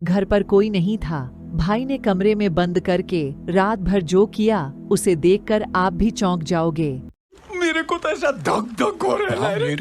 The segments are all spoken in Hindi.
घर पर कोई नहीं था। भाई ने कमरे में बंद करके रात भर जो किया उसे देखकर आप भी चौंक जाओगे। मेरे को तो ऐसा धक धक हो रहा है।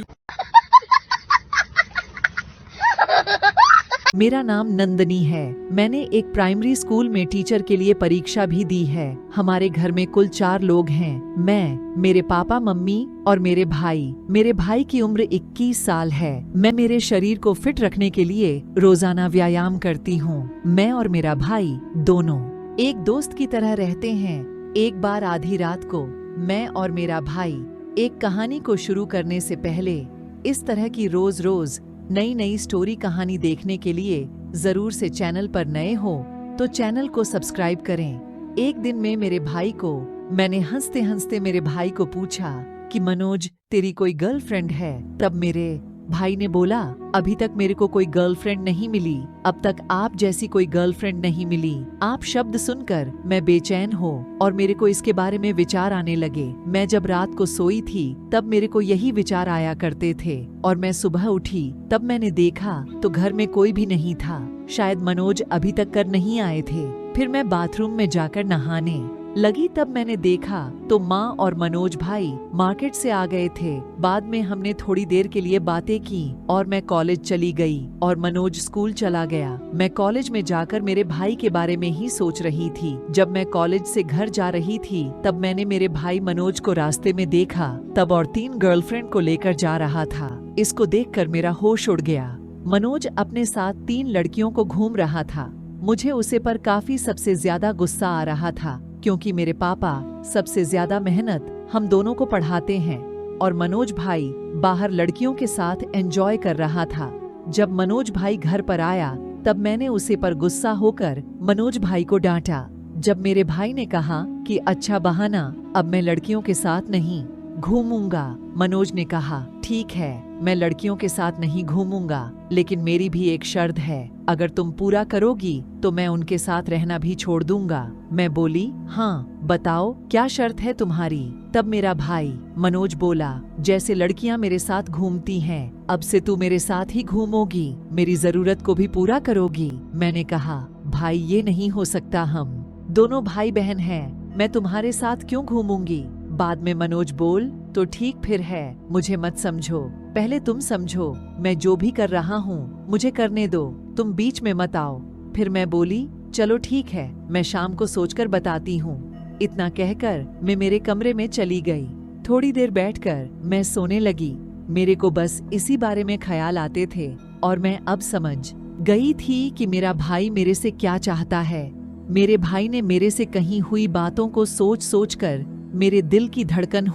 मेरा नाम नंदनी है। मैंने एक प्राइमरी स्कूल में टीचर के लिए परीक्षा भी दी है। हमारे घर में कुल 4 लोग हैं, मैं, मेरे पापा मम्मी और मेरे भाई। मेरे भाई की उम्र 21 साल है। मैं मेरे शरीर को फिट रखने के लिए रोजाना व्यायाम करती हूँ। मैं और मेरा भाई दोनों एक दोस्त की तरह रहते हैं। एक बार आधी रात को मैं और मेरा भाई एक कहानी को शुरू करने से पहले इस तरह की रोज रोज नई नई स्टोरी कहानी देखने के लिए जरूर से चैनल पर नए हो तो चैनल को सब्सक्राइब करें। एक दिन में मेरे भाई को मैंने हंसते हंसते मेरे भाई को पूछा कि मनोज, तेरी कोई गर्लफ्रेंड है? तब मेरे भाई ने बोला, अभी तक मेरे को कोई गर्लफ्रेंड नहीं मिली। अब तक आप जैसी कोई गर्लफ्रेंड नहीं मिली। आप शब्द सुनकर मैं बेचैन हो और मेरे को इसके बारे में विचार आने लगे। मैं जब रात को सोई थी तब मेरे को यही विचार आया करते थे और मैं सुबह उठी तब मैंने देखा तो घर में कोई भी नहीं था। शायद मनोज अभी तक कर नहीं आए थे। फिर मैं बाथरूम में जाकर नहाने लगी तब मैंने देखा तो माँ और मनोज भाई मार्केट से आ गए थे। बाद में हमने थोड़ी देर के लिए बातें की और मैं कॉलेज चली गई और मनोज स्कूल चला गया। मैं कॉलेज में जाकर मेरे भाई के बारे में ही सोच रही थी। जब मैं कॉलेज से घर जा रही थी तब मैंने मेरे भाई मनोज को रास्ते में देखा, तब और 3 गर्लफ्रेंड को लेकर जा रहा था। इसको देखकर मेरा होश उड़ गया। मनोज अपने साथ 3 लड़कियों को घूम रहा था। मुझे उसे पर काफी सबसे ज्यादा गुस्सा आ रहा था क्योंकि मेरे पापा सबसे ज्यादा मेहनत हम दोनों को पढ़ाते हैं और मनोज भाई बाहर लड़कियों के साथ एंजॉय कर रहा था। जब मनोज भाई घर पर आया तब मैंने उसे पर गुस्सा होकर मनोज भाई को डांटा। जब मेरे भाई ने कहा कि अच्छा बहाना, अब मैं लड़कियों के साथ नहीं घूमूंगा। मनोज ने कहा, ठीक है, मैं लड़कियों के साथ नहीं घूमूंगा, लेकिन मेरी भी एक शर्त है। अगर तुम पूरा करोगी तो मैं उनके साथ रहना भी छोड़ दूंगा। मैं बोली, हाँ बताओ क्या शर्त है तुम्हारी? तब मेरा भाई मनोज बोला, जैसे लड़कियां मेरे साथ घूमती हैं, अब से तू मेरे साथ ही घूमोगी, मेरी जरूरत को भी पूरा करोगी। मैंने कहा, भाई ये नहीं हो सकता, हम दोनों भाई बहन हैं, मैं तुम्हारे साथ क्यों घूमूंगी? बाद में मनोज बोल, तो ठीक फिर है, मुझे मत समझो, पहले तुम समझो। मैं जो भी कर रहा हूँ मुझे करने दो, तुम बीच में मत आओ। फिर मैं बोली, चलो ठीक है, मैं शाम को सोचकर बताती हूँ। इतना कहकर मैं मेरे कमरे में चली गई। थोड़ी देर बैठकर मैं सोने लगी। मेरे को बस इसी बारे में ख्याल आते थे और मैं अब समझ गई थी कि मेरा भाई मेरे से क्या चाहता है। मेरे भाई ने मेरे से कही हुई बातों को सोच सोच कर मेरे दिल की धड़कन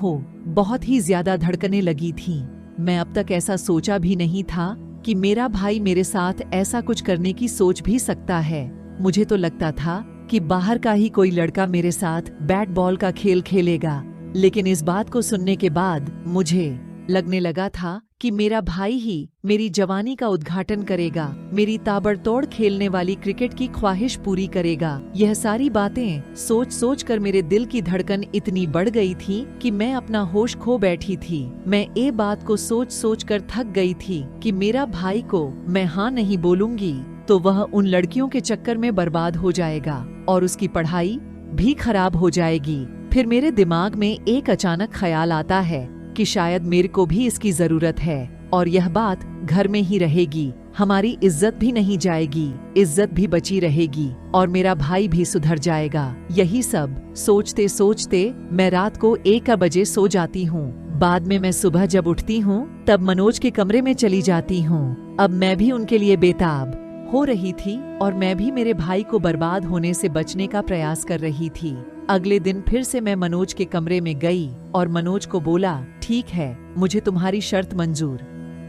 बहुत ही ज्यादा धड़कने लगी थी। मैं अब तक ऐसा सोचा भी नहीं था कि मेरा भाई मेरे साथ ऐसा कुछ करने की सोच भी सकता है। मुझे तो लगता था कि बाहर का ही कोई लड़का मेरे साथ बैट बॉल का खेल खेलेगा, लेकिन इस बात को सुनने के बाद मुझे लगने लगा था कि मेरा भाई ही मेरी जवानी का उद्घाटन करेगा, मेरी ताबड़तोड़ खेलने वाली क्रिकेट की ख्वाहिश पूरी करेगा। यह सारी बातें सोच सोच कर मेरे दिल की धड़कन इतनी बढ़ गई थी कि मैं अपना होश खो बैठी थी। मैं ये बात को सोच सोच कर थक गई थी कि मेरा भाई को मैं हाँ नहीं बोलूंगी तो वह उन लड़कियों के चक्कर में बर्बाद हो जाएगा और उसकी पढ़ाई भी खराब हो जाएगी। फिर मेरे दिमाग में एक अचानक ख्याल आता है कि शायद मेरे को भी इसकी जरूरत है और यह बात घर में ही रहेगी, हमारी इज्जत भी नहीं जाएगी, इज्जत भी बची रहेगी और मेरा भाई भी सुधर जाएगा। यही सब सोचते सोचते मैं रात को 1 बजे सो जाती हूँ। बाद में मैं सुबह जब उठती हूँ तब मनोज के कमरे में चली जाती हूँ। अब मैं भी उनके लिए बेताब हो रही थी और मैं भी मेरे भाई को बर्बाद होने से बचने का प्रयास कर रही थी। अगले दिन फिर से मैं मनोज के कमरे में गई और मनोज को बोला, ठीक है, मुझे तुम्हारी शर्त मंजूर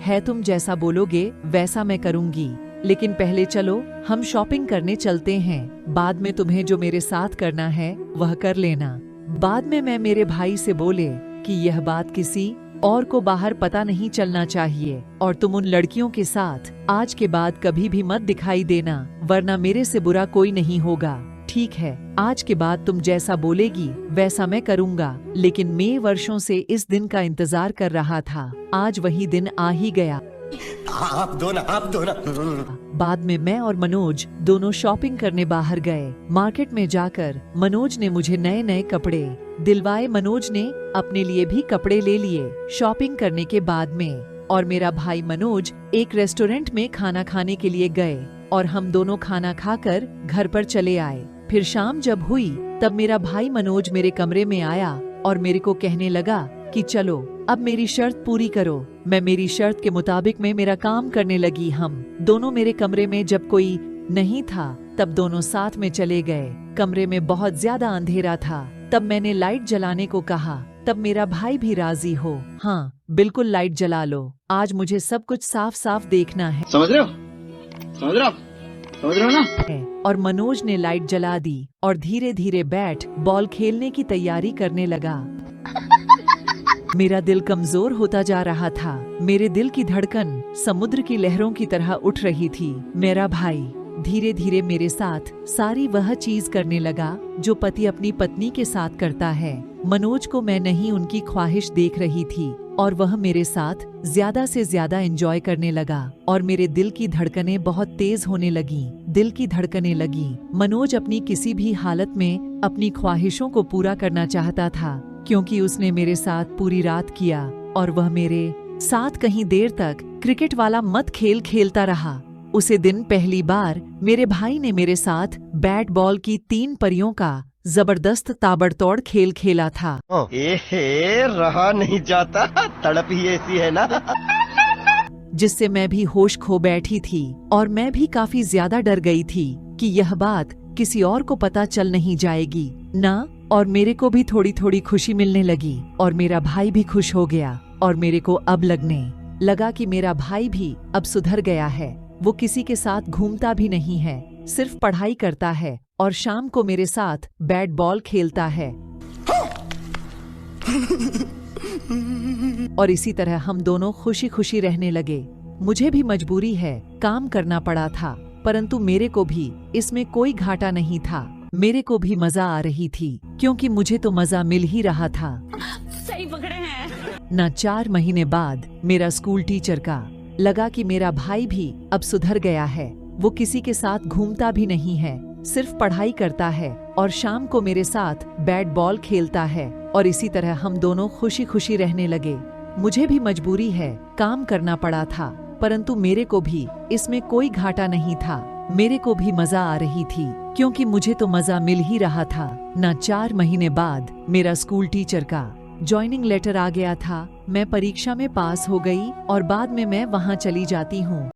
है, तुम जैसा बोलोगे वैसा मैं करूंगी, लेकिन पहले चलो हम शॉपिंग करने चलते हैं, बाद में तुम्हें जो मेरे साथ करना है वह कर लेना। बाद में मैं मेरे भाई से बोले कि यह बात किसी और को बाहर पता नहीं चलना चाहिए और तुम उन लड़कियों के साथ आज के बाद कभी भी मत दिखाई देना, वरना मेरे से बुरा कोई नहीं होगा। ठीक है, आज के बाद तुम जैसा बोलेगी वैसा मैं करूंगा। लेकिन मैं वर्षों से इस दिन का इंतजार कर रहा था। आज वही दिन आ ही गया। आप दो ना, आप दो ना। बाद में मैं और मनोज दोनों शॉपिंग करने बाहर गए। मार्केट में जाकर मनोज ने मुझे नए नए कपड़े दिलवाए। मनोज ने अपने लिए भी कपड़े ले लिए शॉपिंग करने के बाद में। और मेरा भाई मनोज एक रेस्टोरेंट में खाना खाने के लिए गए और हम दोनों खाना खाकर घर पर चले आए। फिर शाम जब हुई तब मेरा भाई मनोज मेरे कमरे में आया और मेरे को कहने लगा कि चलो अब मेरी शर्त पूरी करो। मैं मेरी शर्त के मुताबिक में मेरा काम करने लगी। हम दोनों मेरे कमरे में जब कोई नहीं था तब दोनों साथ में चले गए। कमरे में बहुत ज्यादा अंधेरा था। तब मैंने लाइट जलाने को कहा। तब मेरा भाई भी राजी हो, हाँ बिल्कुल लाइट जला लो, आज मुझे सब कुछ साफ साफ देखना है। समझ रहे हो? समझ रहे हो? समझ रहे हो ना? और मनोज ने लाइट जला दी और धीरे धीरे बैट बॉल खेलने की तैयारी करने लगा। मेरा दिल कमजोर होता जा रहा था। मेरे दिल की धड़कन समुद्र की लहरों की तरह उठ रही थी। मेरा भाई धीरे धीरे मेरे साथ सारी वह चीज करने लगा जो पति अपनी पत्नी के साथ करता है। मनोज को मैं नहीं उनकी ख्वाहिश देख रही थी और वह मेरे साथ ज्यादा से ज्यादा एंजॉय करने लगा और मेरे दिल की धड़कनें बहुत तेज होने लगी। दिल की धड़कनें लगी। मनोज अपनी किसी भी हालत में अपनी ख्वाहिशों को पूरा करना चाहता था क्योंकि उसने मेरे साथ पूरी रात किया और वह मेरे साथ कहीं देर तक क्रिकेट वाला मत खेल खेलता रहा। उसे दिन पहली बार मेरे भाई ने मेरे साथ बैट बॉल की 3 परियों का जबरदस्त ताबड़तोड़ खेल खेला था। रहा नहीं जाता, तड़प ही ऐसी है ना। जिससे मैं भी होश खो बैठी थी और मैं भी काफी ज्यादा डर गई थी कि यह बात किसी और को पता चल नहीं जाएगी ना। और मेरे को भी थोड़ी थोड़ी खुशी मिलने लगी और मेरा भाई भी खुश हो गया और मेरे को अब लगने लगा कि मेरा भाई भी अब सुधर गया है। वो किसी के साथ घूमता भी नहीं है, सिर्फ पढ़ाई करता है और शाम को मेरे साथ बैट बॉल खेलता है। और इसी तरह हम दोनों खुशी खुशी रहने लगे। मुझे भी मजबूरी है, काम करना पड़ा था, परंतु मेरे को भी इसमें कोई घाटा नहीं था। मेरे को भी मजा आ रही थी क्योंकि मुझे तो मजा मिल ही रहा था। सही पकड़े हैं। न 4 महीने बाद मेरा स्कूल टीचर का लगा कि मेरा भाई भी अब सुधर गया है। वो किसी के साथ घूमता भी नहीं है, सिर्फ पढ़ाई करता है और शाम को मेरे साथ बैट बॉल खेलता है और इसी तरह हम दोनों खुशी खुशी रहने लगे। मुझे भी मजबूरी है, काम करना पड़ा था, परंतु मेरे को भी इसमें कोई घाटा नहीं था। मेरे को भी मजा आ रही थी क्योंकि मुझे तो मजा मिल ही रहा था। न 4 महीने बाद मेरा स्कूल टीचर का जॉइनिंग लेटर आ गया था। मैं परीक्षा में पास हो गई और बाद में मैं वहां चली जाती हूँ।